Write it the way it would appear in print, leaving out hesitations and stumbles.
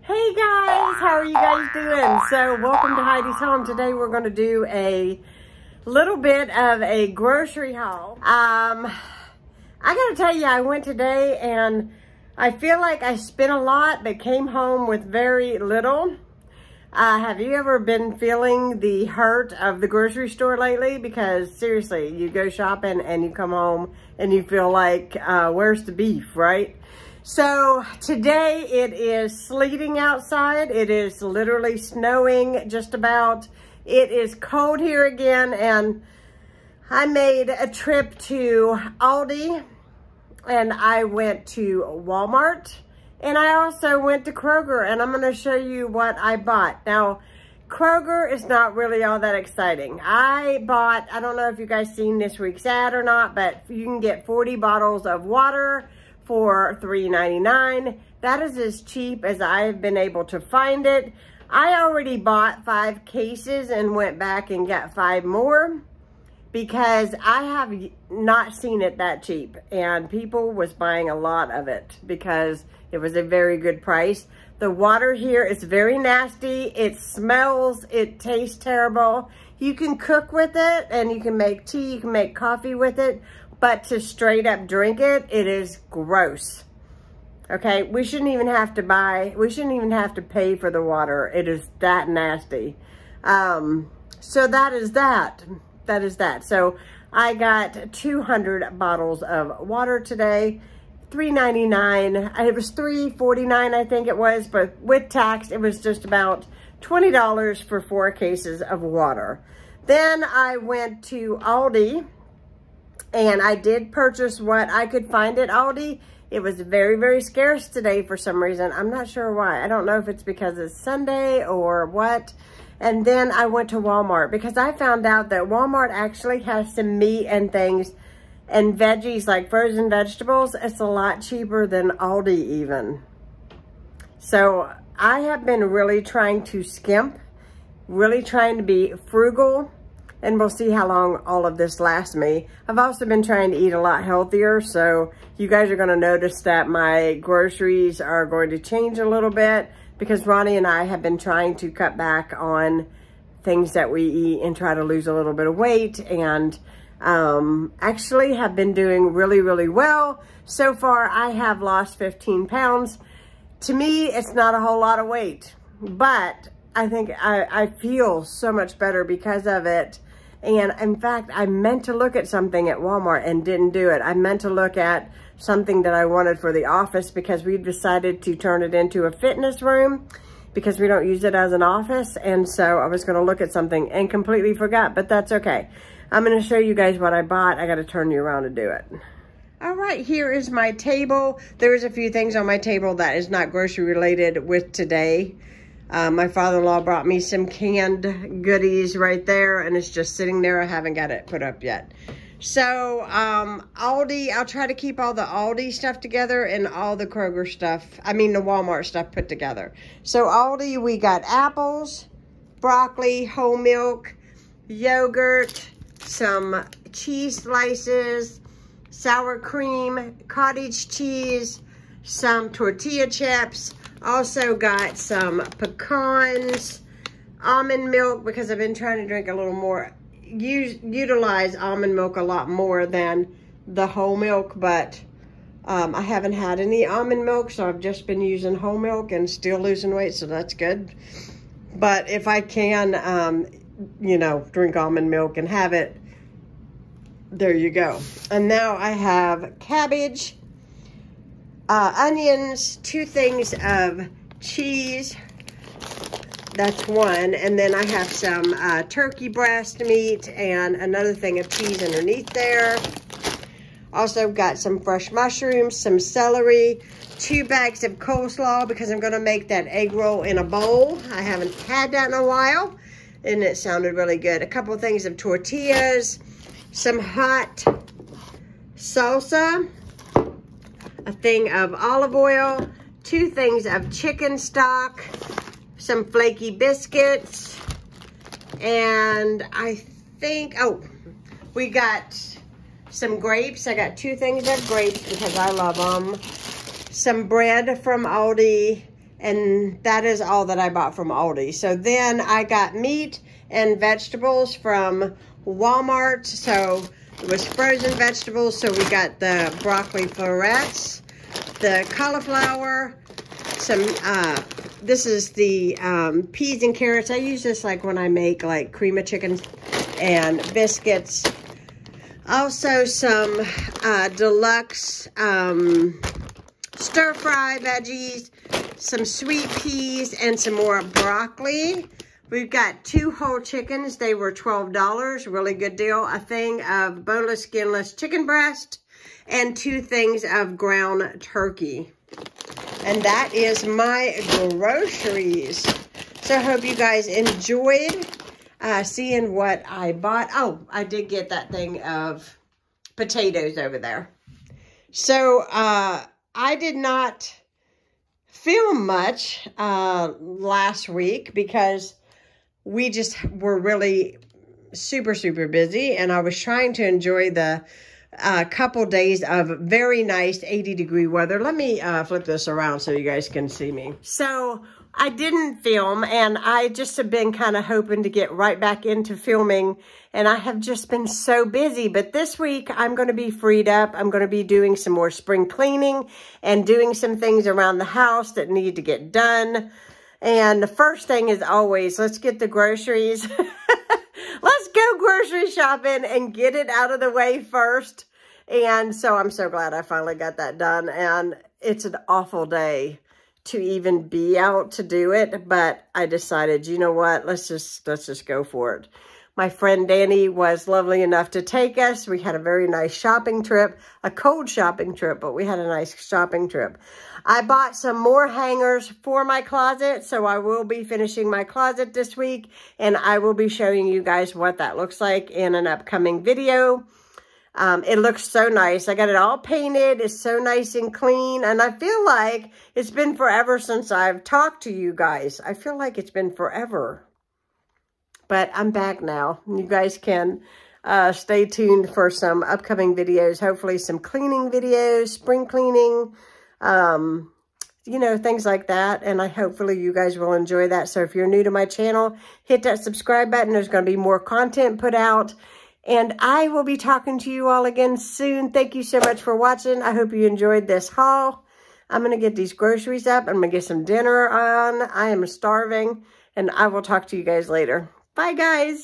Hey guys, how are you guys doing? So welcome to Heidi's Home. Today we're going to do a little bit of a grocery haul. I gotta tell you, I went today and I feel like I spent a lot but came home with very little. Have you ever been feeling the hurt of the grocery store lately? Because seriously, you go shopping and you come home and you feel like, where's the beef, right? So today it is sleeting outside. It is literally snowing just about. It is cold here again, and I made a trip to Aldi and I went to Walmart and I also went to Kroger, and I'm going to show you what I bought. Now, Kroger is not really all that exciting. I don't know if you guys seen this week's ad or not, but you can get 40 bottles of water for $3.99. That is as cheap as I've been able to find it. I already bought 5 cases and went back and got 5 more because I have not seen it that cheap, and people was buying a lot of it because it was a very good price. The water here is very nasty. It smells, it tastes terrible. You can cook with it and you can make tea, you can make coffee with it, but to straight up drink it, it is gross. Okay, we shouldn't even have to pay for the water. It is that nasty. So that is that. That is that. So I got 200 bottles of water today, $3.99. It was $3.49, I think it was, but with tax, it was just about $20 for 4 cases of water. Then I went to Aldi, and I did purchase what I could find at Aldi. It was very, very scarce today for some reason. I'm not sure why. I don't know if it's because it's Sunday or what. And then I went to Walmart because I found out that Walmart actually has some meat and things and veggies, like frozen vegetables. It's a lot cheaper than Aldi even. So I have been really trying to skimp, really trying to be frugal, and we'll see how long all of this lasts me. I've also been trying to eat a lot healthier, so you guys are gonna notice that my groceries are going to change a little bit because Ronnie and I have been trying to cut back on things that we eat and try to lose a little bit of weight, and actually have been doing really, really well. So far, I have lost 15 pounds. To me, it's not a whole lot of weight, but I think I feel so much better because of it. And in fact, I meant to look at something at Walmart and didn't do it. I meant to look at something that I wanted for the office because we've decided to turn it into a fitness room because we don't use it as an office. And so I was going to look at something and completely forgot, but that's okay. I'm going to show you guys what I bought. I got to turn you around to do it. All right, here is my table. There's a few things on my table that is not grocery related with today. My father-in-law brought me some canned goodies right there, and it's just sitting there. I haven't got it put up yet. So, Aldi, I'll try to keep all the Aldi stuff together and all the Kroger stuff, the Walmart stuff put together. So, Aldi, we got apples, broccoli, whole milk, yogurt, some cheese slices, sour cream, cottage cheese, some tortilla chips. Also got some pecans, almond milk, because I've been trying to drink a little more, utilize almond milk a lot more than the whole milk, but I haven't had any almond milk, so I've just been using whole milk and still losing weight, so that's good. But if I can, drink almond milk and have it, there you go. And now I have cabbage, onions, 2 things of cheese. That's 1. And then I have some turkey breast meat and another thing of cheese underneath there. Also got some fresh mushrooms, some celery, 2 bags of coleslaw because I'm going to make that egg roll in a bowl. I haven't had that in a while, and it sounded really good. A couple of things of tortillas, some hot salsa, a thing of olive oil, 2 things of chicken stock, some flaky biscuits, and I think, we got some grapes. I got 2 things of grapes because I love them. Some bread from Aldi, And that is all that I bought from Aldi. So then I got meat and vegetables from Walmart. So it was frozen vegetables. So we got the broccoli florets, the cauliflower, some, this is the peas and carrots. I use this like when I make like cream of chicken and biscuits. Also some deluxe stir-fry veggies, some sweet peas, and some more broccoli. We've got 2 whole chickens. They were $12, really good deal. A thing of boneless, skinless chicken breast, and 2 things of ground turkey. And that is my groceries. So I hope you guys enjoyed seeing what I bought. Oh, I did get that thing of potatoes over there. So I did not film much last week because we just were really super busy, and I was trying to enjoy the couple days of very nice 80-degree weather. Let me flip this around so you guys can see me. So I didn't film, and I just have been kind of hoping to get right back into filming, and I have just been so busy. But this week, I'm going to be freed up. I'm going to be doing some more spring cleaning and doing some things around the house that need to get done. And the first thing is always, let's get the groceries. Let's go grocery shopping and get it out of the way first. And so I'm so glad I finally got that done. And it's an awful day to even be out to do it, but I decided, you know what, let's just go for it. My friend Danny was lovely enough to take us. We had a very nice shopping trip, a cold shopping trip, but we had a nice shopping trip. I bought some more hangers for my closet, so I will be finishing my closet this week, and I will be showing you guys what that looks like in an upcoming video. It looks so nice. I got it all painted. It's so nice and clean. And I feel like it's been forever since I've talked to you guys. I feel like it's been forever. But I'm back now. You guys can stay tuned for some upcoming videos. Hopefully some cleaning videos, spring cleaning, you know, things like that. And hopefully you guys will enjoy that. So if you're new to my channel, hit that subscribe button. There's going to be more content put out. And I will be talking to you all again soon. Thank you so much for watching. I hope you enjoyed this haul. I'm going to get these groceries up. I'm going to get some dinner on. I am starving. And I will talk to you guys later. Bye, guys.